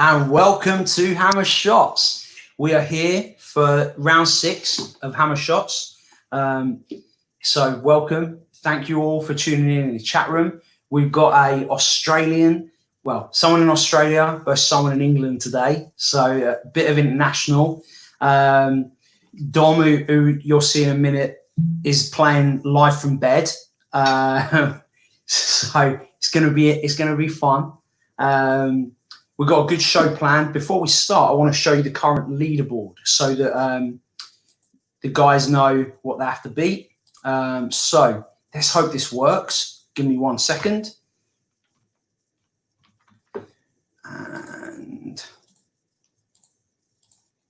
and welcome to Hammer Shots. We are here for round 6 of Hammer Shots. So welcome. Thank you all for tuning in the chat room. We've got a Australian, someone in Australia versus someone in England today. So a bit of international. Dom, who you'll see in a minute, is playing live from bed. So it's going to be fun. We've got a good show planned. Before we start, I want to show you the current leaderboard so that the guys know what they have to beat. So let's hope this works. Give me 1 second. And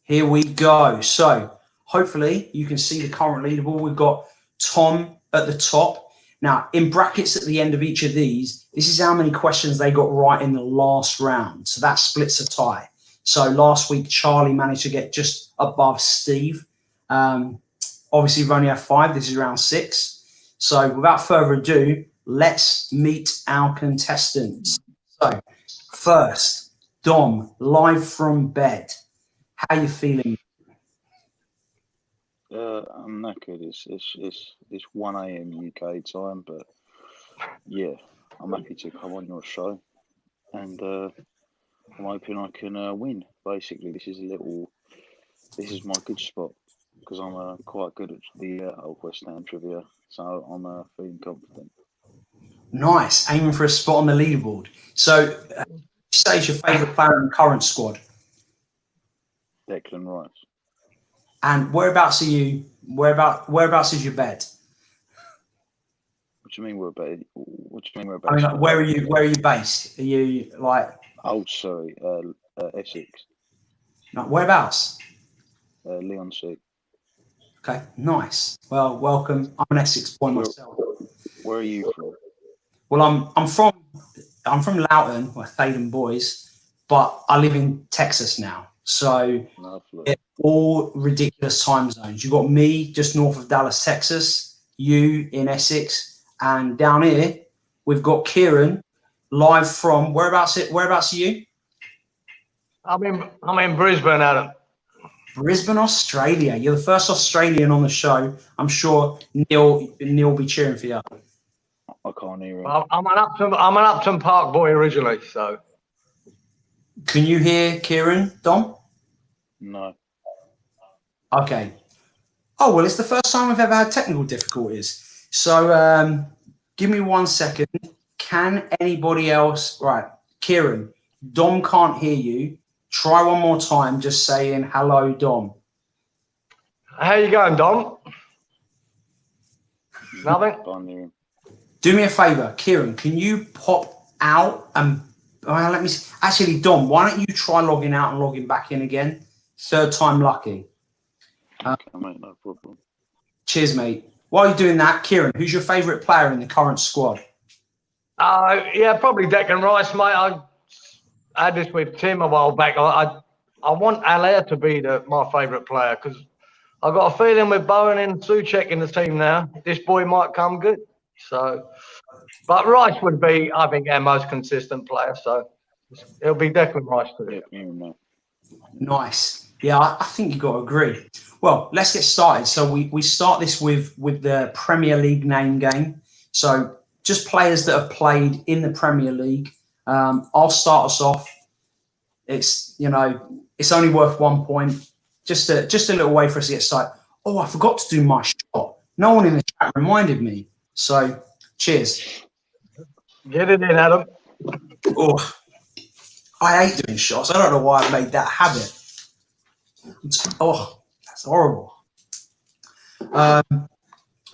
here we go. So hopefully you can see the current leaderboard. We've got Tom at the top. Now, in brackets at the end of each of these, this is how many questions they got right in the last round. So that splits a tie. So last week, Charlie managed to get just above Steve. Obviously, we've only had 5. This is round 6. So without further ado, let's meet our contestants. So first, Dom, live from bed. How are you feeling? I'm knackered. It's 1 a.m. UK time, but yeah, I'm happy to come on your show, and I'm hoping I can win. Basically, this is my good spot because I'm quite good at the Old West Ham trivia, so I'm feeling confident. Nice, aiming for a spot on the leaderboard. So, say is your favourite player in the current squad? Declan Rice. And whereabouts are you? Whereabouts is your bed? What do you mean we're bed? What do you mean we're I mean, like, where are you? Where are you based? Are you like? Oh, sorry, Essex. No, whereabouts? Leon-Sea. Okay, nice. Well, welcome. I'm an Essex boy myself. Where are you from? Well, I'm from Loughton, we're Thaden boys, but I live in Texas now. So it's all ridiculous time zones. You've got me just north of Dallas, Texas, you in Essex, and down here we've got Cieran live from whereabouts are you? I'm in Brisbane, Adam. Brisbane, Australia. You're the first Australian on the show. I'm sure Neil will be cheering for you. I can't hear him. I'm an Upton Park boy originally, so. Can you hear Cieran, Dom? No. Okay. Oh, well, it's the first time I've ever had technical difficulties. So give me 1 second. Can anybody else? Right, Cieran, Dom can't hear you. Try one more time, just saying hello, Dom. How you going, Dom? Nothing? Do me a favour, Cieran, can you pop out and let me see. Actually, Dom, why don't you try logging out and logging back in again? 3rd time lucky. Okay, mate, no problem. Cheers, mate. While you're doing that, Cieran, who's your favourite player in the current squad? Yeah, probably Declan Rice, mate. I had this with Tim a while back. I want Allaire to be my favourite player because I've got a feeling with Bowen and Souček in the team now, this boy might come good. So, but Rice would be, I think, our most consistent player. So it'll be Declan Rice too. Yeah. Nice. Yeah, I think you've got to agree. Well, let's get started. So we start this with the Premier League name game. So just players that have played in the Premier League. I'll start us off. It's only worth 1 point. Just a little way for us to get started. Oh, I forgot to do my shot. No one in the chat reminded me. So cheers. Get it in, Adam. Oh, I hate doing shots. I don't know why I made that habit. Oh, that's horrible.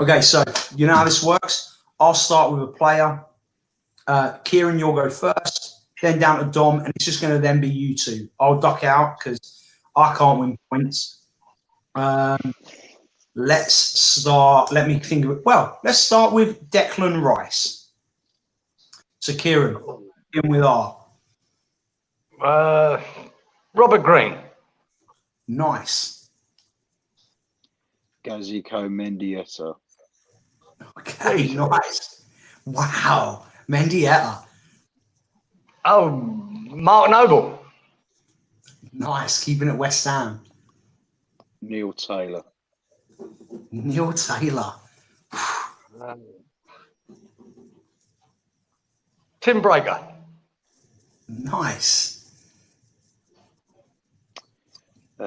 Okay, so you know how this works. I'll start with a player. Cieran, you'll go first, then down to Dom, and it's just going to then be you two. I'll duck out because I can't win points. Let's start. Let me think of it. Well, let's start with Declan Rice. So, Cieran, in with R. Robert Green. Nice. Gazico Mendieta. Okay, nice. Wow. Mendieta. Oh, Mark Noble. Nice, keeping it West Ham. Neil Taylor. Neil Taylor. Tim Breaker. Nice. 3.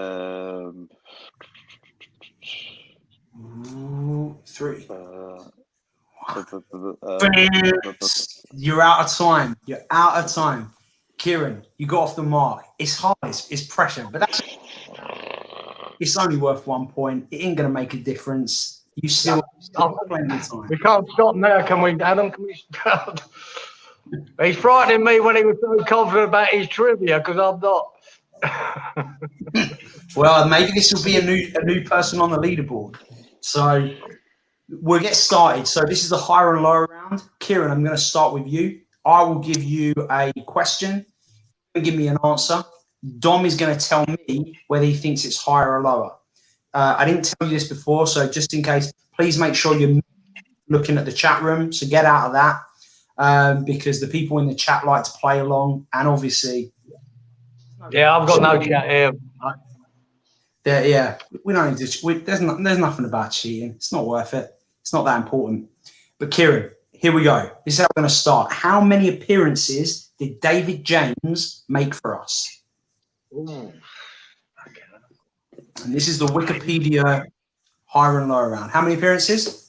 You're out of time. You're out of time. Cieran, you got off the mark. It's hard. It's pressure, but it's only worth 1 point. It ain't going to make a difference. You still got plenty of time. We can't stop now, can we, Adam? Can we stop? He's frightening me when he was so confident about his trivia because I'm not. Well, maybe this will be a new person on the leaderboard. So we'll get started. So this is the higher and lower round. Cieran, I'm going to start with you. I will give you a question. You give me an answer. Dom is going to tell me whether he thinks it's higher or lower. I didn't tell you this before, so just in case, please make sure you're looking at the chat room. So get out of that because the people in the chat like to play along, and obviously, Yeah, I've got no chat here. yeah, we don't need to. There's nothing about cheating. It's not worth it. It's not that important. But Cieran, here we go. This is how we're going to start. How many appearances did David James make for us? Ooh. And this is the Wikipedia higher and lower round. How many appearances?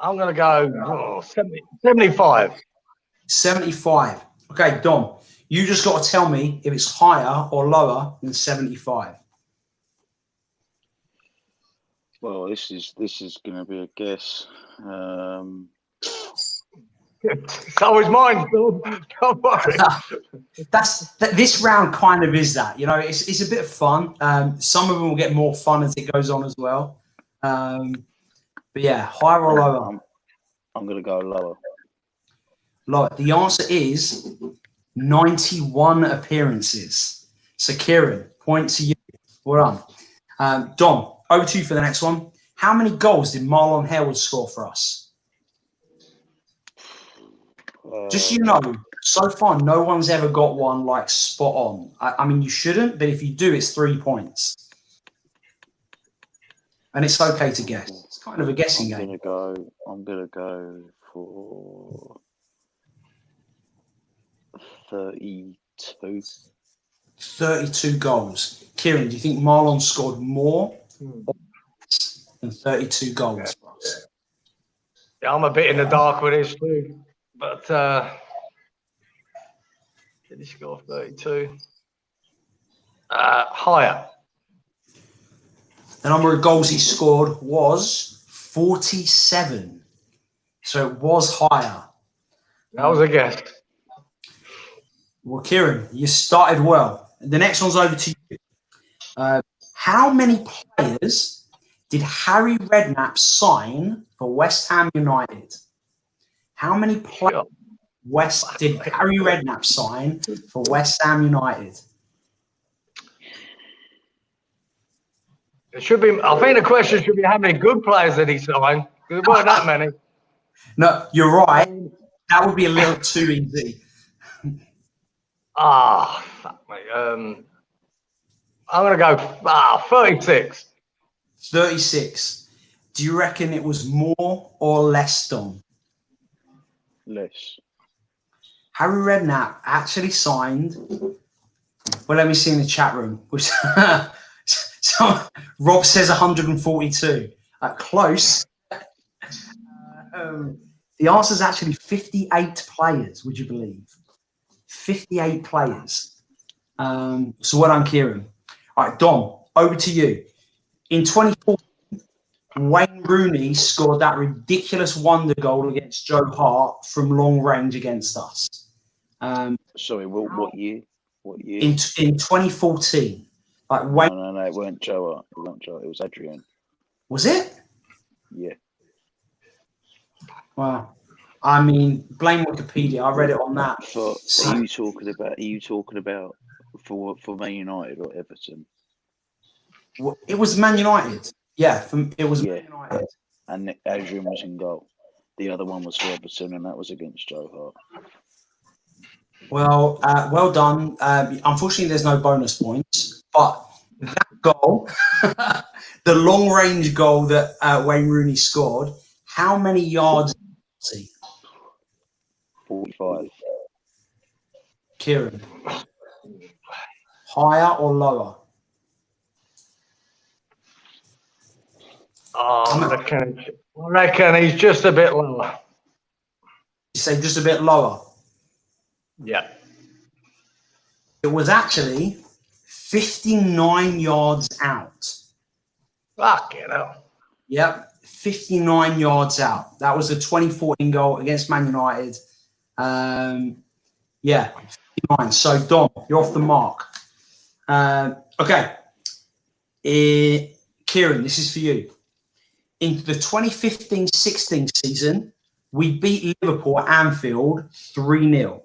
I'm going to go 75. 75. Okay, Dom, you just got to tell me if it's higher or lower than 75. Well, this is going to be a guess. So is mine, Bill. Don't worry. This round kind of is that. You know, it's a bit of fun. Some of them will get more fun as it goes on as well. But yeah, higher or lower? I'm going to go lower. Lower. The answer is 91 appearances. So Cieran, point to you. Well done. Dom, over to you for the next one. How many goals did Marlon Harewood score for us? Just so you know, so far no one's ever got one like spot on. I mean, you shouldn't, but if you do, it's 3 points. And it's okay to guess. It's kind of a guessing game. I'm gonna go for 32. 32 goals. Cieran, do you think Marlon scored more or less than 32 goals for us? Yeah, I'm a bit in the dark with this too. But did he score 32? Higher. The number of goals he scored was 47. So it was higher. That was a guess. Well, Cieran, you started well. The next one's over to you. How many players did Harry Redknapp sign for West Ham United? How many players did Harry Redknapp sign for West Ham United? It should be. I think the question should be how many good players did he sign? There weren't that many. No, you're right. That would be a little too easy. Fuck me. I'm gonna go 36. 36. Do you reckon it was more or less, Dom? Less. Harry Redknapp actually signed. Well, let me see in the chat room. So Rob says 142. Close. The answer is actually 58 players. Would you believe? 58 players. So well done, Cieran. All right, Dom, over to you. In 2014, Wayne Rooney scored that ridiculous wonder goal against Joe Hart from long range against us. Sorry, what year? What year? In 2014. Like Wayne. No, it weren't Joe Hart. It wasn't Joe. It was Adrian. Was it? Yeah. Wow. I mean, blame Wikipedia. I read it on that. Are you talking about for Man United or Everton? Well, it was Man United. Yeah, it was Man United. And Adrian was in goal. The other one was for Everton, and that was against Joe Hart. Well, well done. Unfortunately, there's no bonus points, but that goal, the long-range goal that Wayne Rooney scored, how many yards was he? 45. Cieran, higher or lower? Oh, I reckon he's just a bit lower. You say just a bit lower. Yeah. It was actually 59 yards out. Fuck you know. Yep, 59 yards out. That was the 2014 goal against Man United. Yeah, 59. So, Dom, you're off the mark. Okay. Cieran, this is for you. In the 2015-16 season, we beat Liverpool at Anfield 3-0.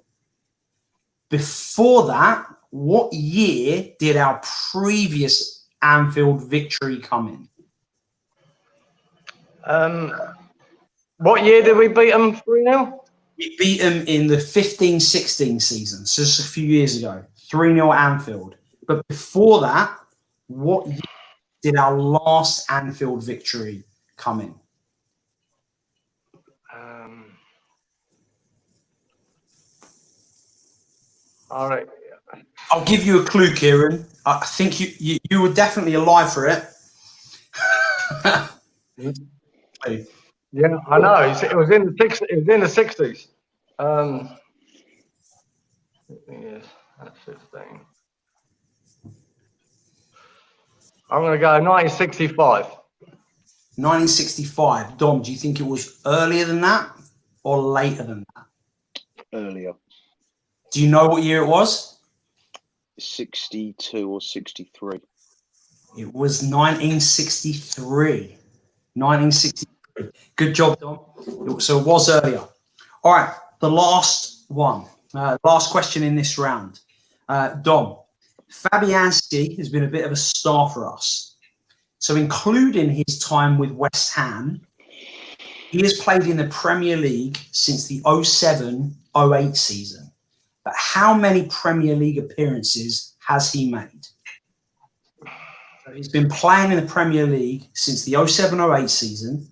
Before that, what year did our previous Anfield victory come in? What year did we beat them 3-0? We beat them in the 15-16 season, so just a few years ago, 3-0 at Anfield. But before that, what year did our last Anfield victory come in? All right. I'll give you a clue, Cieran. I think you were definitely alive for it. Yeah, I know. It was in the 60s. It was in the 60s. Yes, that's 15. I'm going to go 1965. 1965. Dom, do you think it was earlier than that or later than that? Earlier. Do you know what year it was? 62 or 63. It was 1963. 1963. Good job, Dom. So it was earlier. All right, the last one. Last question in this round. Dom, Fabianski has been a bit of a star for us. So including his time with West Ham, he has played in the Premier League since the 07-08 season. But how many Premier League appearances has he made? So he's been playing in the Premier League since the 07-08 season.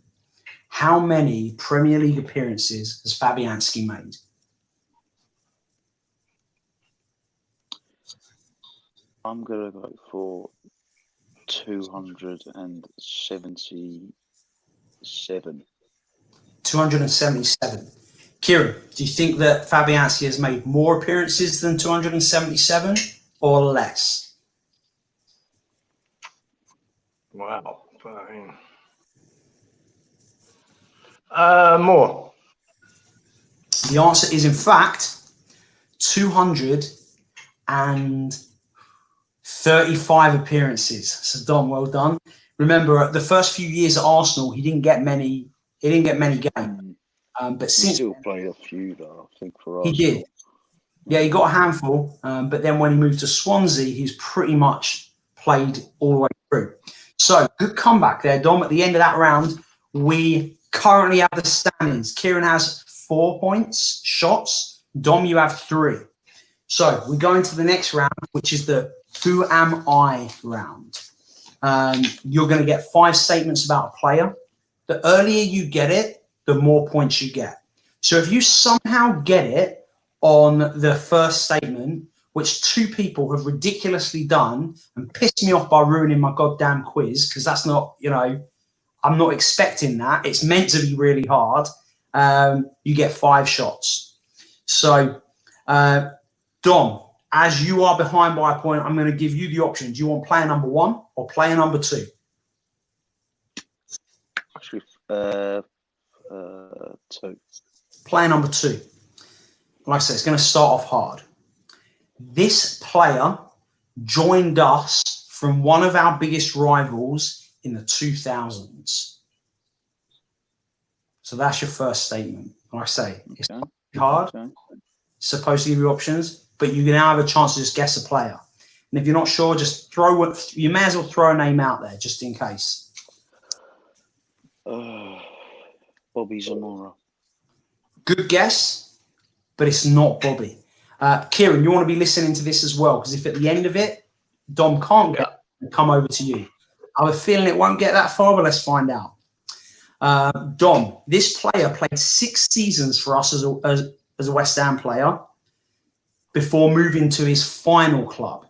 How many Premier League appearances has Fabianski made? I'm going to go for 277. 277. Cieran, do you think that Fabianski has made more appearances than 277 or less? Wow. More. The answer is, in fact, 235 appearances. So, Dom, well done. Remember, the first few years at Arsenal, he didn't get many games. But since he still played a few, though, I think, for he Arsenal. did. Yeah, he got a handful. But then when he moved to Swansea, he's pretty much played all the way through. So, good comeback there, Dom. At the end of that round, we currently have the standings. Cieran has 4 points, shots. Dom, you have 3. So, we go into the next round, which is the Who Am I round. You're going to get 5 statements about a player. The earlier you get it, the more points you get. So if you somehow get it on the first statement, which 2 people have ridiculously done and pissed me off by ruining my goddamn quiz, because that's not, I'm not expecting that. It's meant to be really hard. You get 5 shots. So, Dom, as you are behind by a point, I'm going to give you the option. Do you want player number 1 or player number 2? Actually, 2. Player number 2. Like I said, it's going to start off hard. This player joined us from one of our biggest rivals in the 2000s. So that's your first statement. Like I say, it's hard. Okay. It's supposed to give you options, but you can now have a chance to just guess a player. And if you're not sure, just you may as well throw a name out there just in case. Bobby Zamora. Good guess, but it's not Bobby. Cieran, you want to be listening to this as well, because if at the end of it, Dom can't get it, come over to you. I have a feeling it won't get that far, but let's find out. Dom, this player played 6 seasons for us as a West Ham player before moving to his final club.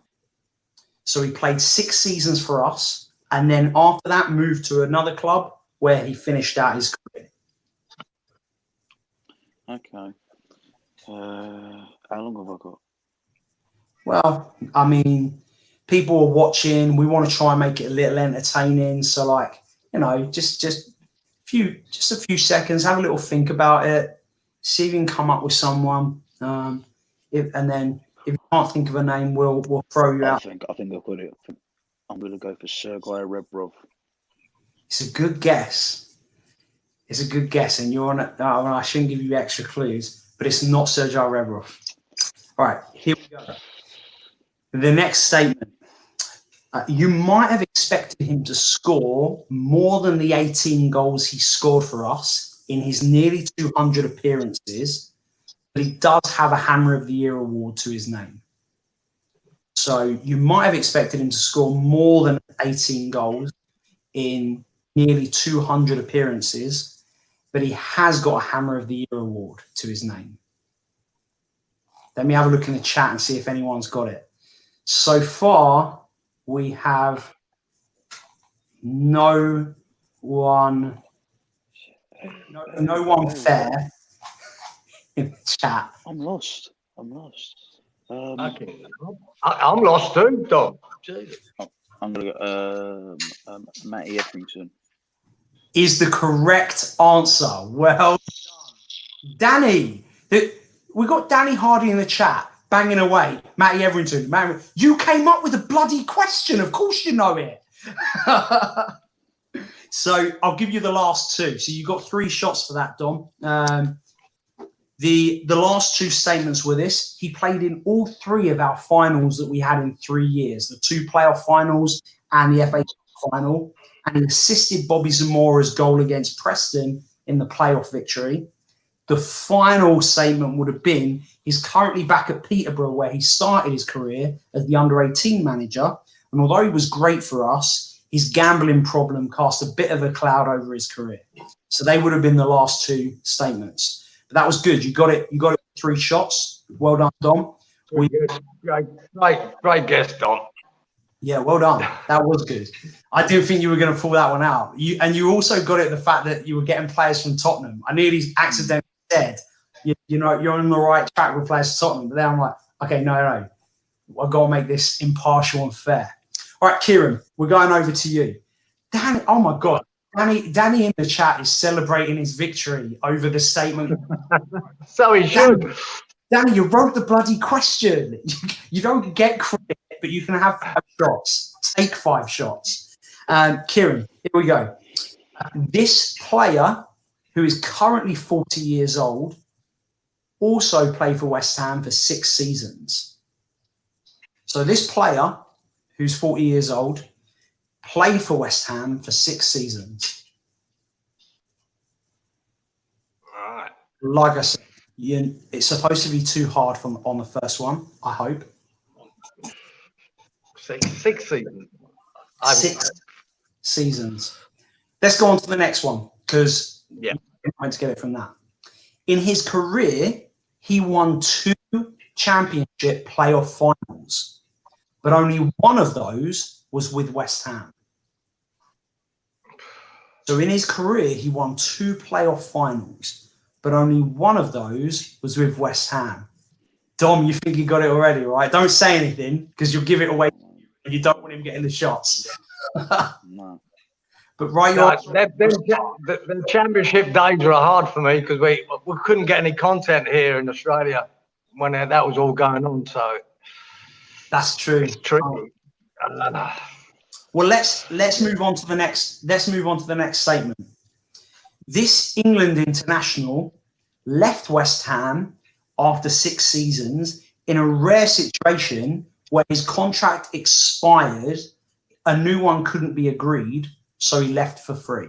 So he played 6 seasons for us, and then after that moved to another club where he finished out his career. Okay. How long have I got? Well, I mean, people are watching. We want to try and make it a little entertaining. So, like, you know, just a few seconds. Have a little think about it. See if you can come up with someone. And then if you can't think of a name, we'll throw you out. I think I've got it. I'm going to go for Sergei Rebrov. It's a good guess. It's a good guess, and you're on it. I shouldn't give you extra clues, but it's not Sergei Rebrov. All right, here we go. The next statement. You might have expected him to score more than the 18 goals he scored for us in his nearly 200 appearances, but he does have a Hammer of the Year award to his name. So you might have expected him to score more than 18 goals in nearly 200 appearances, but he has got a Hammer of the Year award to his name. Let me have a look in the chat and see if anyone's got it. So far, we have no one fair in the chat. I'm lost. Okay. I'm lost too, Dom. I'm going to go Matty Etherington. Is the correct answer. Well done. Danny. We got Danny Hardy in the chat, banging away. Matty Etherington. You came up with a bloody question. Of course you know it. So I'll give you the last 2. So you got 3 shots for that, Dom. The last 2 statements were this. He played in all 3 of our finals that we had in 3 years. The 2 playoff finals and the FA Cup final. And he assisted Bobby Zamora's goal against Preston in the playoff victory. The final statement would have been he's currently back at Peterborough, where he started his career as the under-18 manager. And although he was great for us, his gambling problem cast a bit of a cloud over his career. So they would have been the last 2 statements. But that was good. You got it. You got it. 3 shots. Well done, Dom. Great guess, Dom. Yeah, well done. That was good. I didn't think you were going to pull that one out. You also got it the fact that you were getting players from Tottenham. I nearly accidentally said, you know, you're on the right track with players from Tottenham. But then I'm like, okay, no. I've got to make this impartial and fair. All right, Cieran, we're going over to you. Danny, oh my God. Danny in the chat is celebrating his victory over the statement. So he should. Danny, you wrote the bloody question. You don't get credit, but you can have 5 shots. Take 5 shots. Cieran, here we go. This player, who is currently 40 years old, also played for West Ham for 6 seasons. So this player, who's 40 years old, played for West Ham for 6 seasons. Right. Like I said, it's supposed to be too hard on the first one, I hope. 6 seasons. 6 seasons. Let's go on to the next one, because you're going to get it from that. In his career, he won 2 championship playoff finals, but only one of those was with West Ham. So in his career, he won 2 playoff finals, but only one of those was with West Ham. Dom, you think you got it already, right? Don't say anything, because you'll give it away. You don't want him getting the shots. No. But right, the championship days were hard for me because we couldn't get any content here in Australia when that was all going on. So that's true. It's tricky. Well, let's move on to the next. Let's move on to the next statement. This England international left West Ham after 6 seasons in a rare situation where his contract expired, a new one couldn't be agreed, so he left for free.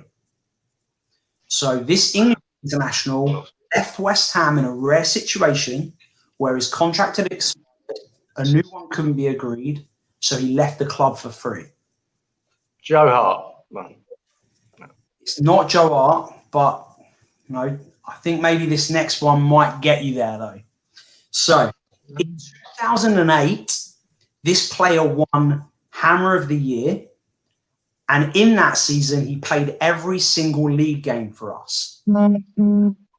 So this England international left West Ham in a rare situation where his contract had expired, a new one couldn't be agreed, so he left the club for free. Joe Hart. No. It's not Joe Hart, but I think maybe this next one might get you there though. So in 2008, this player won Hammer of the Year, and in that season he played every single league game for us.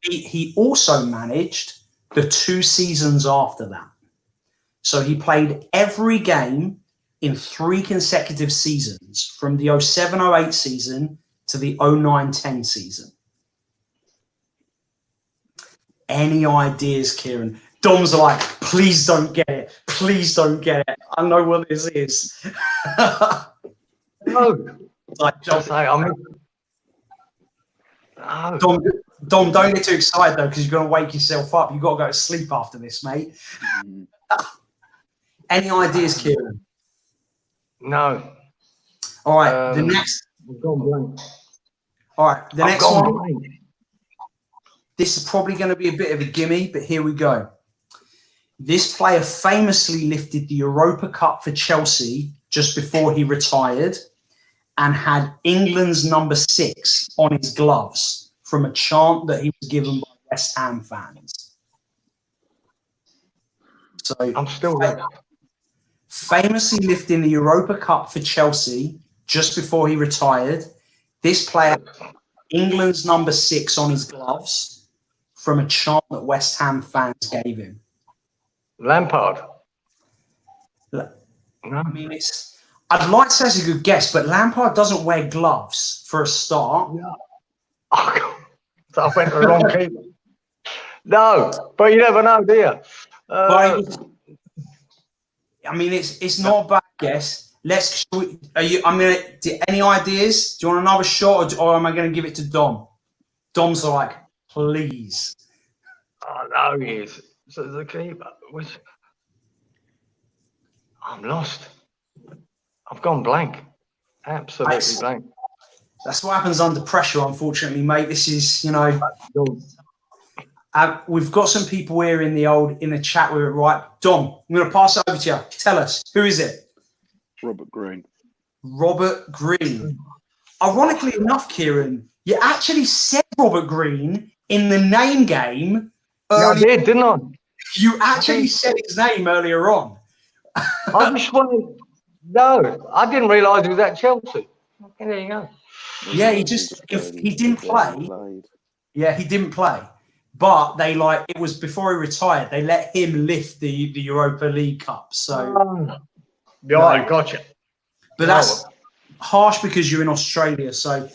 He also managed the 2 seasons after that. So he played every game in 3 consecutive seasons, from the 07-08 season to the 09-10 season. Any ideas, Cieran? Dom's like, please don't get it. Please don't get it. I know what this is. No. Like, Dom, don't get too excited, though, because you're going to wake yourself up. You've got to go to sleep after this, mate. Any ideas, Cieran? No. All right, the next. I've gone blank. All right, the next one. Blank. This is probably going to be a bit of a gimme, but here we go. This player famously lifted the Europa Cup for Chelsea just before he retired and had England's number 6 on his gloves from a chant that he was given by West Ham fans. So I'm still there. Famously lifting the Europa Cup for Chelsea just before he retired, this player had England's number 6 on his gloves from a chant that West Ham fans gave him. Lampard. No. I mean, I'd like to say it's a good guess, but Lampard doesn't wear gloves for a start. Yeah. Oh, so I went the wrong keeper. No, but you never know, do you? I mean, it's not a bad guess. Any ideas? Do you want another shot, or am I going to give it to Dom? Dom's like, please. Oh, no, he is. So the keeper, I'm lost. I've gone blank. Absolutely blank. That's what happens under pressure, unfortunately, mate. This is, we've got some people here in the chat with it, right? Dom, I'm going to pass it over to you. Tell us, who is it? Robert Green. Robert Green. Ironically enough, Cieran, you actually said Robert Green in the name game. Yeah, I did, didn't I? You actually said his name earlier on. I just wanted. No, I didn't realise he was at Chelsea. Okay, there you go. Yeah, he didn't play. Yeah, he didn't play. But it was before he retired. They let him lift the Europa League Cup. So I gotcha. But that's harsh because you're in Australia. So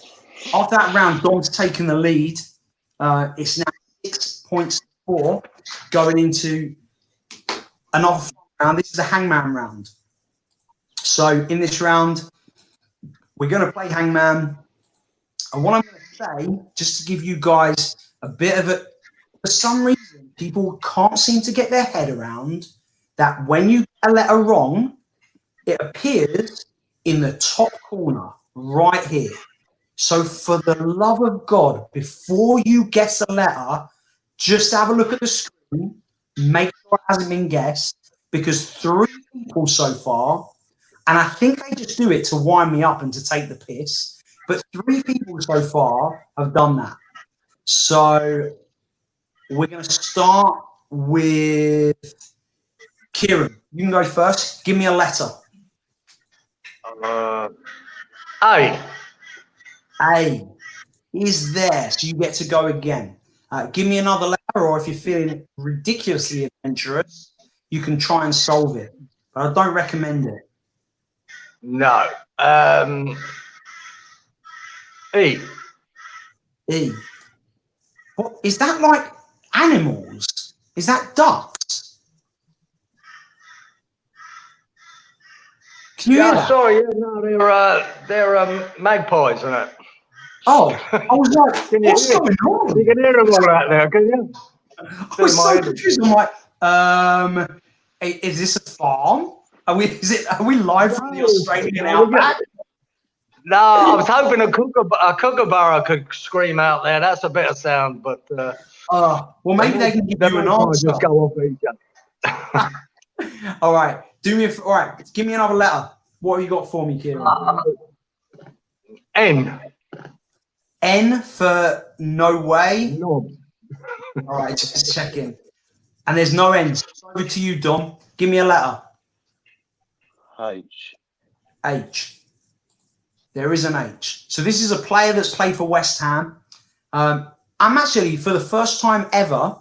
after that round, Dom's taken the lead. It's now 6 points to 4 going into another round. This is the Hangman round. So in this round, we're going to play Hangman. And what I'm going to say, just to give you guys a bit of it, for some reason, people can't seem to get their head around that when you get a letter wrong, it appears in the top corner right here. So for the love of God, before you guess a letter, just have a look at the screen, make sure it hasn't been guessed, because 3 people so far, and I think they just do it to wind me up and to take the piss, but 3 people so far have done that. So we're going to start with Cieran. You can go first. Give me a letter. A. A is there, so you get to go again. Give me another letter, or if you're feeling ridiculously adventurous, you can try and solve it. But I don't recommend it. No. E. E. What is that, like animals? Is that ducks? Can you hear that? Sorry, no, they're magpies, isn't it? Oh, I was like, what's going on? You can hear them all out there, can you? I was so confused. I'm like, is this a farm? Are we live from the Australian outback? No, I was hoping a kookaburra could scream out there. That's a better sound, but well, maybe they can give you an answer. Just go off each other. All right. All right. Give me another letter. What have you got for me, Cieran? N. N for no way. No. All right, just checking. And there's no N's. Over to you, Dom. Give me a letter. H. H. There is an H. So this is a player that's played for West Ham. I'm actually, for the first time ever,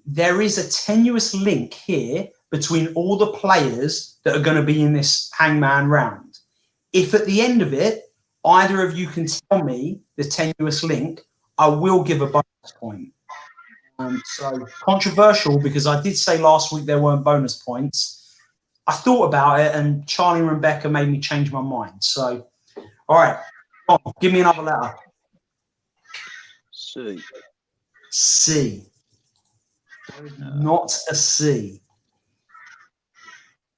there is a tenuous link here between all the players that are going to be in this Hangman round. If at the end of it, either of you can tell me the tenuous link, I will give a bonus point. So controversial, because I did say last week there weren't bonus points. I thought about it, and Charlie and Rebecca made me change my mind. So, all right, Tom, give me another letter. C. C. Not a C.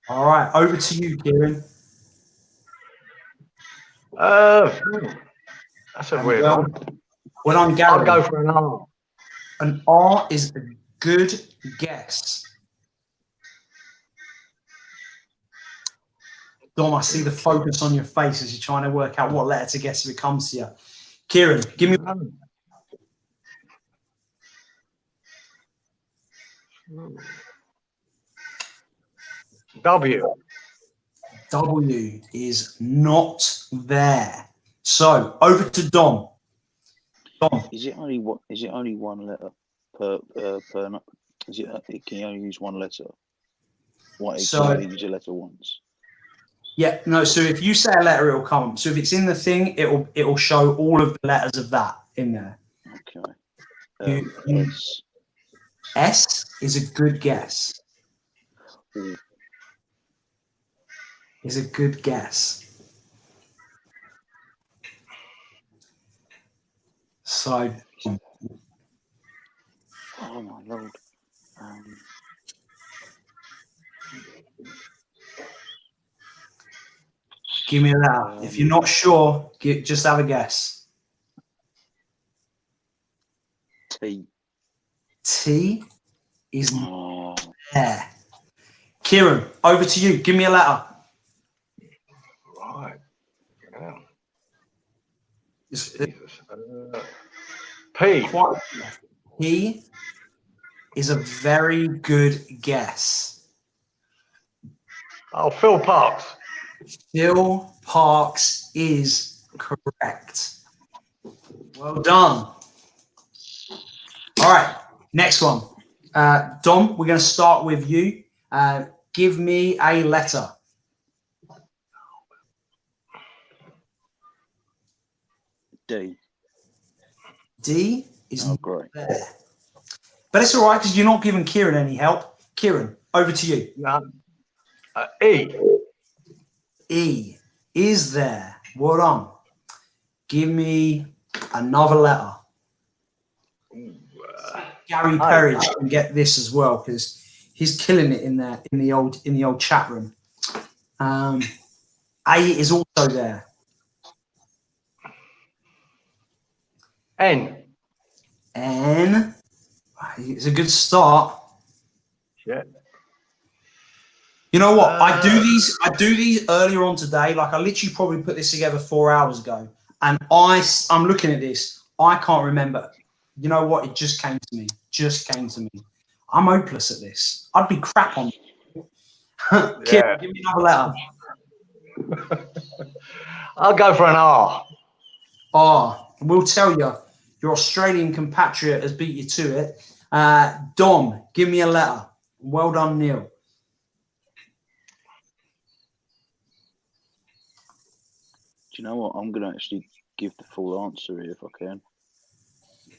All right, over to you, Cieran. That's a weird one. When I'm Gary, I'll go for an R. An R is a good guess. Dom, I see the focus on your face as you're trying to work out what letter to guess if it comes to you. Cieran, give me one. W. W is not there. So over to Dom. Dom. Is it only one? Is it only one letter per? Is it? Can you only use one letter? What? So, can you only use a letter once? Yeah, no. So if you say a letter, it'll come. So if it's in the thing, it'll show all of the letters of that in there. Okay. S. S is a good guess. Ooh. Is a good guess. So. Oh my lord. Give me a letter. If you're not sure, just have a guess. T. T is not there. Cieran, over to you. Give me a letter. Right. Yeah. Jesus. P. P is a very good guess. Oh, Phil Parks. Phil Parks is correct. Well done. All right, next one. Dom, we're going to start with you. Give me a letter. D. D is not great. there. But it's all right because you're not giving Cieran any help. Cieran, over to you. No. E. E is there. Well done. Give me another letter. Gary Perry can get this as well because he's killing it in there in the old chat room. A is also there. N. N. It's a good start. Shit. You know what? I do these earlier on today. Like I literally probably put this together 4 hours ago, and I'm looking at this. I can't remember. You know what? It just came to me. I'm hopeless at this. I'd be crap on. Yeah. Give me another letter. I'll go for an R. R. We'll tell you. Your Australian compatriot has beat you to it. Dom, give me a letter. Well done, Neil. Do you know what? I'm going to actually give the full answer here if I can.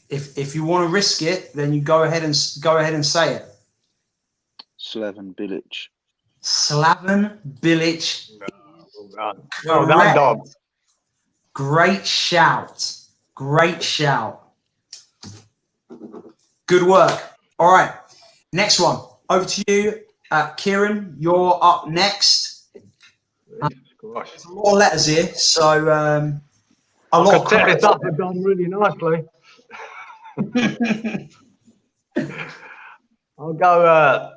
If you want to risk it, then you go ahead and say it. Slaven Bilic. Slaven Bilic. Well done, Dom. Great shout. Great shout. Good work. All right. Next one. Over to you. Cieran, you're up next. There's a lot of letters here, so a lot of set this up and done really nicely. I'll go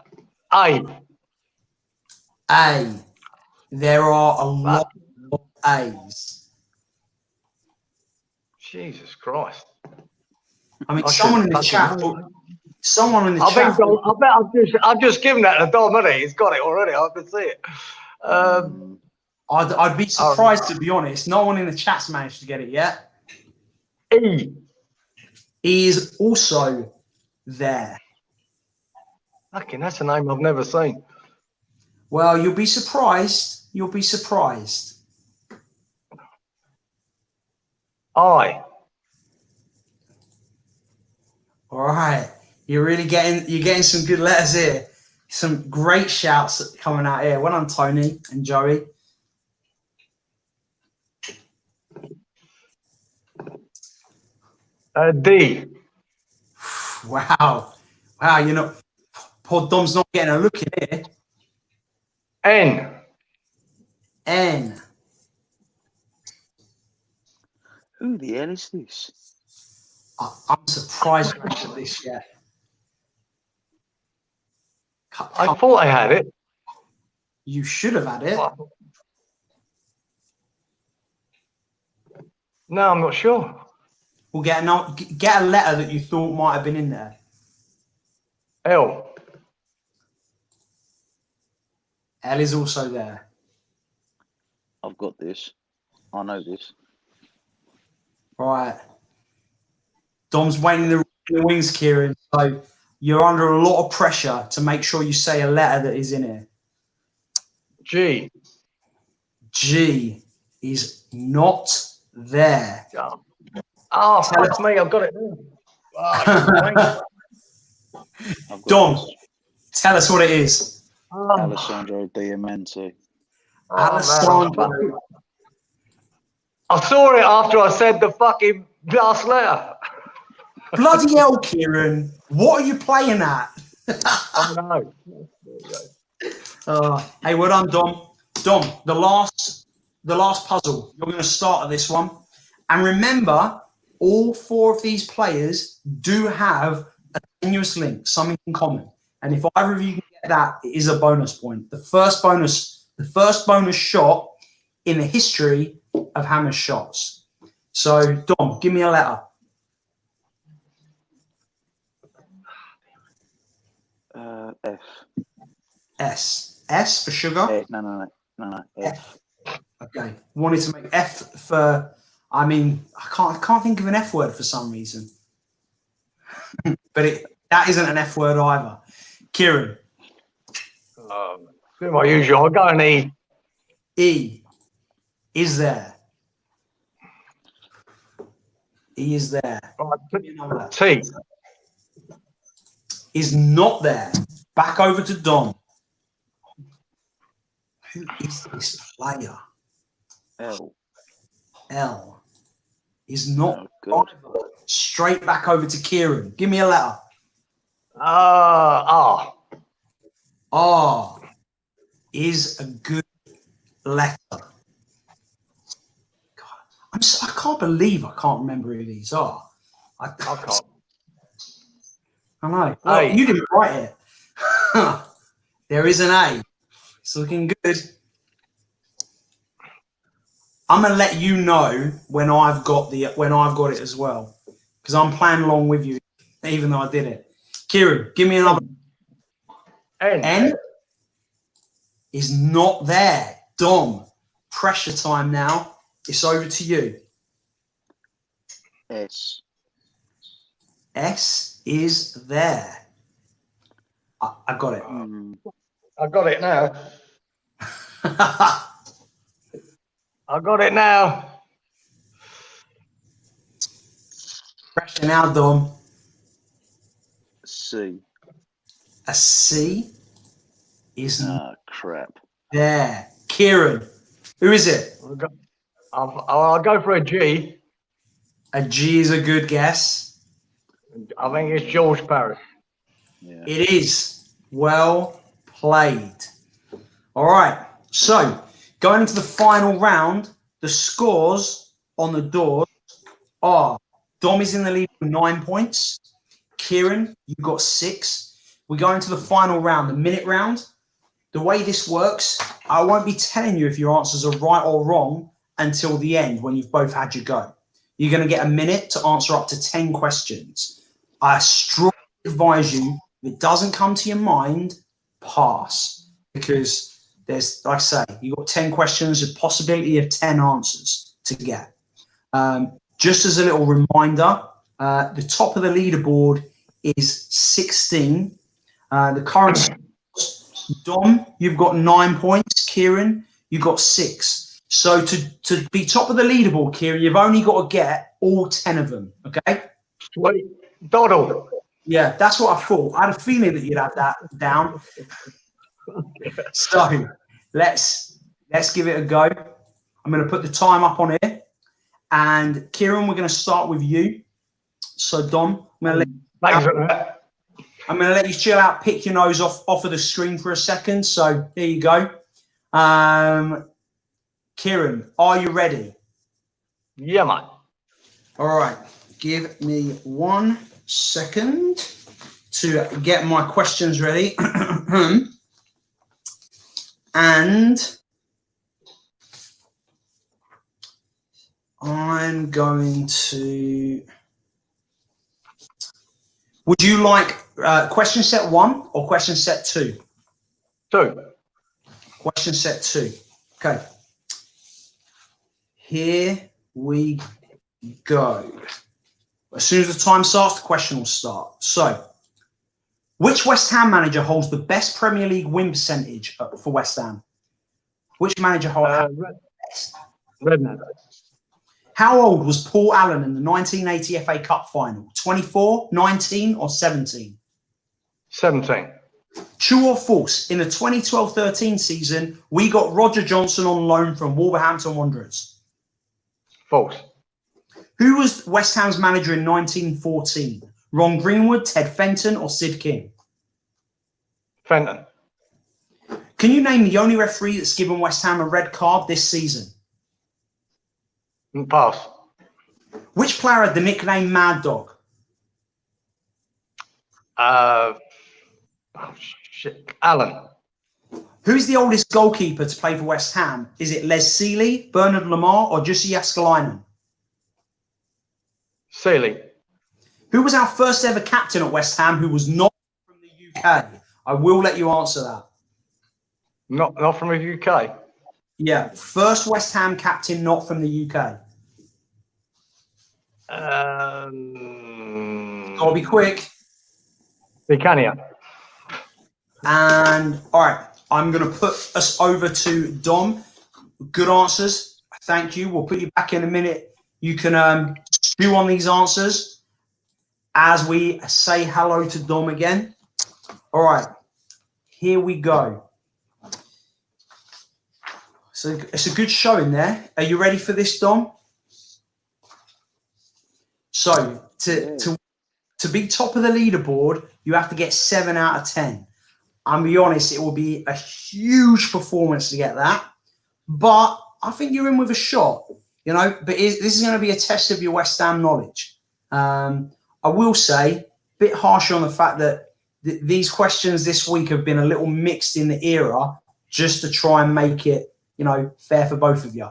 A. A. There are a lot of A's. Jesus Christ. I mean, I someone in the shouldn't chat. touch it. Someone in the I chat. bet I've just given that to Dom, hasn't he? He's got it already. I can see it. I'd be surprised, to be honest. No one in the chat's managed to get it yet. E. He is also there. Fucking, that's a name I've never seen. Well, you'll be surprised. You'll be surprised. I. All right. You're getting some good letters here. Some great shouts coming out here. Well done, Tony and Joey. D. Wow. Wow, poor Dom's not getting a look in here. N. N. Who the hell is this? I'm surprised you haven't had this yet. I thought I had it. You should have had it. No, I'm not sure. We'll get a letter that you thought might have been in there. L. L is also there. I've got this. I know this. Right. Dom's waiting in the wings, Cieran. So you're under a lot of pressure to make sure you say a letter that is in here. G. G is not there. Oh, fuck me, I've got it. Dom, tell us what it is. Alessandro Diamante. Alessandro. I saw it after I said the fucking last letter. Bloody hell, Cieran. What are you playing at? I know. Hey, well done, Dom. Dom, the last puzzle. You're going to start at this one. And remember, all four of these players do have a continuous link, something in common. And if either of you can get that, it is a bonus point. The first bonus shot in the history of Hammer's shots. So, Dom, give me a letter. F. S. S for sugar? No. F. Okay. Wanted to make F for, I can't think of an F word for some reason. But that isn't an F word either. Cieran. Do my usual. I'll go an E. E is there. E is there. T is not there. Back over to Dom. Who is this player? L. L is not. Oh, straight back over to Cieran. Give me a letter. R. R is a good letter. God, I can't believe I can't remember who these are. I can't. I know. Well, you didn't write it. There is an A. It's looking good. I'm gonna let you know when I've got it as well, because I'm playing along with you, even though I did it. Cieran, give me another. N is not there. Dom, pressure time now. It's over to you. S. S is there. I got it. I got it now. I got it now. Pressure now, Dom. C. A C is crap. there. Cieran, who is it? I'll go for a G. A G is a good guess. I think it's George Parrish. Yeah. It is. Well played. All right. So, going into the final round, the scores on the door are Dom is in the lead with 9 points. Cieran, you got 6. we go into the final round, the minute round. The way this works, I won't be telling you if your answers are right or wrong until the end when you've both had your go. You're going to get a minute to answer up to 10 questions. I strongly advise you, if it doesn't come to your mind, pass. Because there's, like I say, you've got 10 questions, a possibility of 10 answers to get. Just as a little reminder, the top of the leaderboard is 16. The current Dom, you've got 9 points. Cieran, you've got 6. So to be top of the leaderboard, Cieran, you've only got to get all 10 of them. Okay? Sweet. Doddle. Yeah, that's what I thought. I had a feeling that you'd have that down. So let's give it a go. I'm going to put the time up on here. And Cieran, we're going to start with you. So Dom, I'm going to let you chill out, pick your nose off of the screen for a second. So there you go. Cieran, are you ready? Yeah, mate. All right. Give me 1 second to get my questions ready. And I'm going to... Would you like question set 1 or question set 2? 2. Question set 2. Okay. Here we go. As soon as the time starts, the question will start. So, which West Ham manager holds the best Premier League win percentage for West Ham? Which manager holds the best? Redknapp. How old was Paul Allen in the 1980 FA Cup final? 24, 19 or 17? 17. True or false? In the 2012-13 season, we got Roger Johnson on loan from Wolverhampton Wanderers. False. Who was West Ham's manager in 1914? Ron Greenwood, Ted Fenton or Sid King? Fenton. Can you name the only referee that's given West Ham a red card this season? Pass. Which player had the nickname Mad Dog? Oh, shit. Allen. Who's the oldest goalkeeper to play for West Ham? Is it Les Seeley, Bernard Lamar or Jussi Jääskeläinen? Seeley. Who was our first ever captain at West Ham who was not from the UK? I will let you answer that. Not from the UK. Yeah, first West Ham captain not from the UK. Gotta be quick. Buchanan. And all right, I'm going to put us over to Dom. Good answers. Thank you. We'll put you back in a minute. You can stew on these answers as we say hello to Dom again. All right, here we go. So it's a good show in there. Are you ready for this, Dom? So to be top of the leaderboard, you have to get 7 out of 10. I'll be honest, it will be a huge performance to get that. But I think you're in with a shot, you know. But this is going to be a test of your West Ham knowledge. I will say, a bit harsh on the fact that these questions this week have been a little mixed in the era just to try and make it, you know, fair for both of you.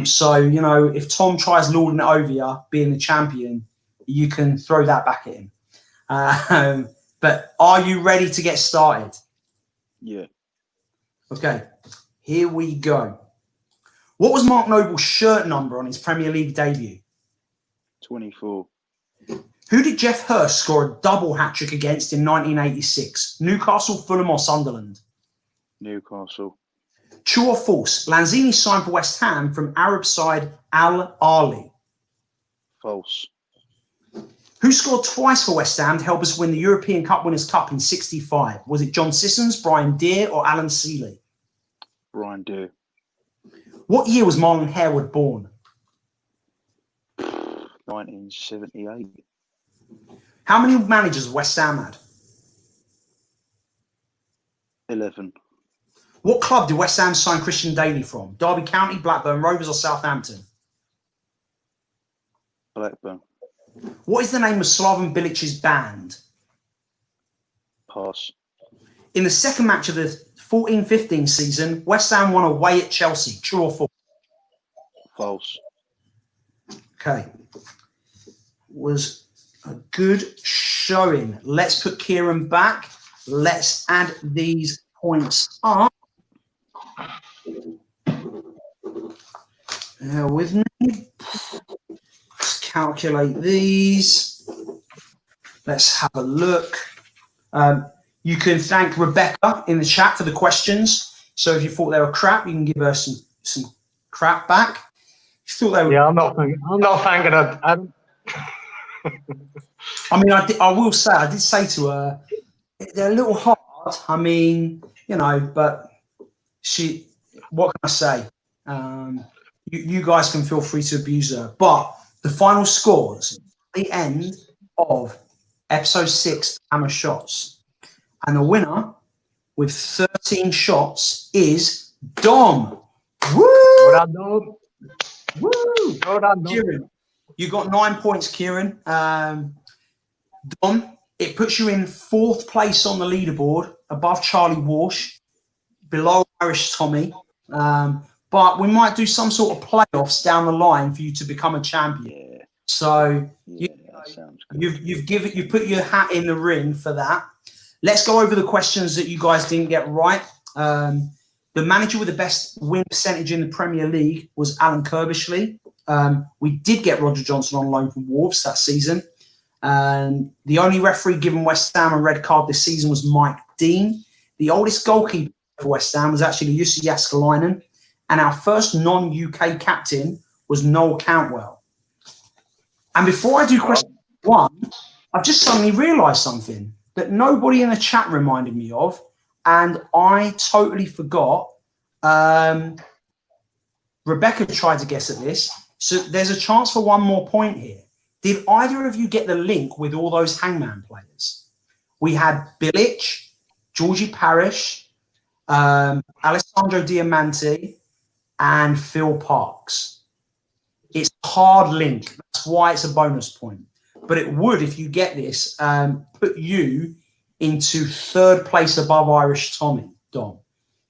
So, you know, if Tom tries lording it over you, being the champion, you can throw that back at him. But are you ready to get started? Yeah. Okay, here we go. What was Mark Noble's shirt number on his Premier League debut? 24. Who did Jeff Hurst score a double hat-trick against in 1986? Newcastle, Fulham or Sunderland? Newcastle. True or false? Lanzini signed for West Ham from Arab side Al Ahly. False. Who scored twice for West Ham to help us win the European Cup Winners' Cup in '65? Was it John Sissons, Brian Deere or Alan Seeley? Brian Deere. What year was Marlon Harewood born? 1978. How many managers West Ham had? 11. What club did West Ham sign Christian Daly from? Derby County, Blackburn Rovers or Southampton? Blackburn. What is the name of Slaven Bilic's band? Pass. In the second match of the 14-15 season, West Ham won away at Chelsea. True or false? False. Okay. Was a good showing. Let's put Cieran back. Let's add these points up. Bear with me. Let's calculate these. Let's have a look. You can thank Rebecca in the chat for the questions. So if you thought they were crap, you can give her some crap back. If you thought they were, Yeah, I'm not thanking her. I mean, I will say, I did say to her, they're a little hard. I mean, you know, but what can I say? You guys can feel free to abuse her. But the final scores, the end of episode 6, Hammer Shots. And the winner with 13 shots is Dom. Woo! Well done. Woo! Well done, Cieran, you got 9 points, Cieran. Dom, it puts you in 4th place on the leaderboard, above Charlie Walsh, below Irish Tommy. But we might do some sort of playoffs down the line for you to become a champion. Yeah. So That sounds good. you've put your hat in the ring for that. Let's go over the questions that you guys didn't get right. The manager with the best win percentage in the Premier League was Alan Kirbishley. We did get Roger Johnson on loan from Wolves that season. The only referee given West Ham a red card this season was Mike Dean. The oldest goalkeeper for West Ham was actually Jussi Jääskeläinen. And our first non-UK captain was Noel Cantwell. And before I do question 1, I've just suddenly realised something that nobody in the chat reminded me of, and I totally forgot. Rebecca tried to guess at this, so there's a chance for one more point here. Did either of you get the link with all those Hangman players? We had Bilic, Georgie Parish, Alessandro Diamante, and Phil Parks. It's a hard link. That's why it's a bonus point. But it would, if you get this, put you into 3rd place above Irish Tommy, Dom.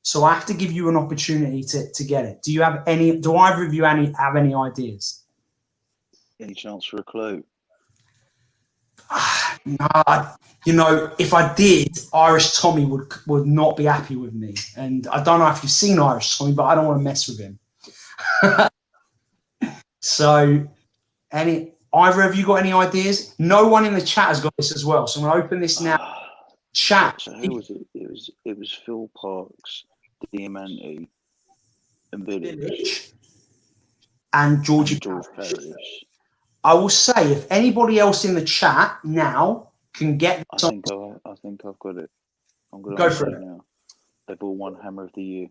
So I have to give you an opportunity to get it. Do either of you have any ideas? Any chance for a clue? No, you know, if I did, Irish Tommy would not be happy with me. And I don't know if you've seen Irish Tommy, but I don't want to mess with him. So, either of you got any ideas? No one in the chat has got this as well. So I'm going to open this now. Chat. So who was it? It was Phil Parks, Diamante, and Bilic, and Georgie George Parish. Parish. I will say, if anybody else in the chat now can get I think I've got it. I'm going to go for it now. They've all won Hammer of the Year.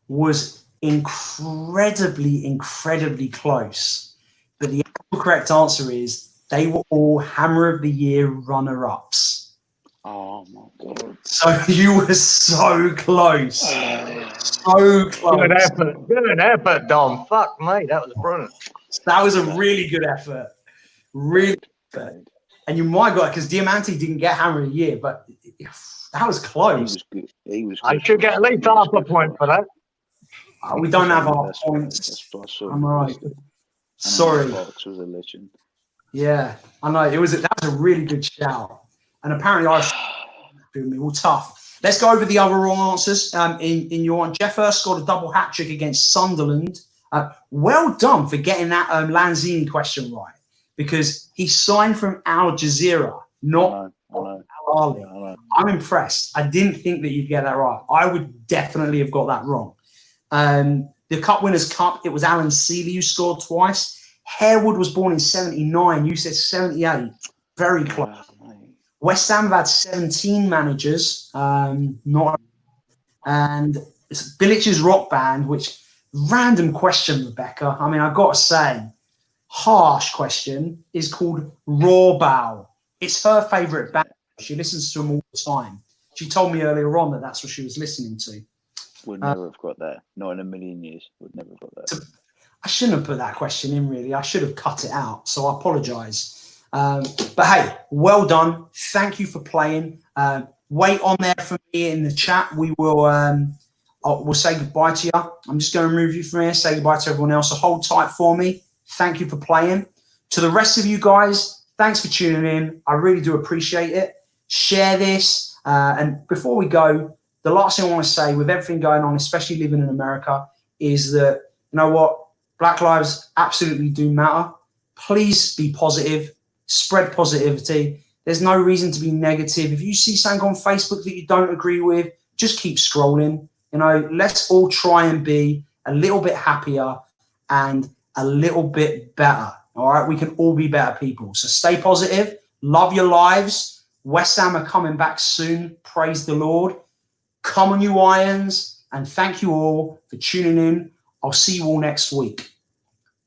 Was incredibly close. But the correct answer is they were all Hammer of the Year runner-ups. Oh my God. So you were so close. So close. Good effort, Dom. Fuck, mate, that was brilliant. That was a really good effort. Really good. And you might got it because Diamante didn't get Hammer of the Year, but that was close. He was good. I should get at least half a point for that. We don't have our points. I'm right. Sorry. Fox was a legend. Yeah, I know. That was a really good shout. And apparently I was doing me all tough. Let's go over the other wrong answers. In your one, Jeff Hurst scored a double hat trick against Sunderland. Well done for getting that Lanzini question right, because he signed from Al Jazeera, not Al Ahly. I'm impressed. I didn't think that you'd get that right. I would definitely have got that wrong. The Cup Winners' Cup, it was Alan Seeley who scored twice. Harewood was born in 79. You said 78. Very close. West Ham have had 17 managers. And it's Bilic's rock band, which random question, Rebecca. I mean, I've got to say, harsh question, is called Rawbow. It's her favourite band. She listens to them all the time. She told me earlier on that that's what she was listening to. Would never have got that. Not in a million years. Would never have got that. I shouldn't have put that question in, really. I should have cut it out. So I apologise. But hey, well done. Thank you for playing. Wait on there for me in the chat. We will we'll say goodbye to you. I'm just going to remove you from here, say goodbye to everyone else. So hold tight for me. Thank you for playing. To the rest of you guys, thanks for tuning in. I really do appreciate it. Share this. And before we go, the last thing I want to say with everything going on, especially living in America, is that, you know what? Black lives absolutely do matter. Please be positive. Spread positivity. There's no reason to be negative. If you see something on Facebook that you don't agree with, just keep scrolling. You know, let's all try and be a little bit happier and a little bit better. All right, we can all be better people. So stay positive. Love your lives. West Ham are coming back soon. Praise the Lord. Come on, you Irons. And thank you all for tuning in. I'll see you all next week.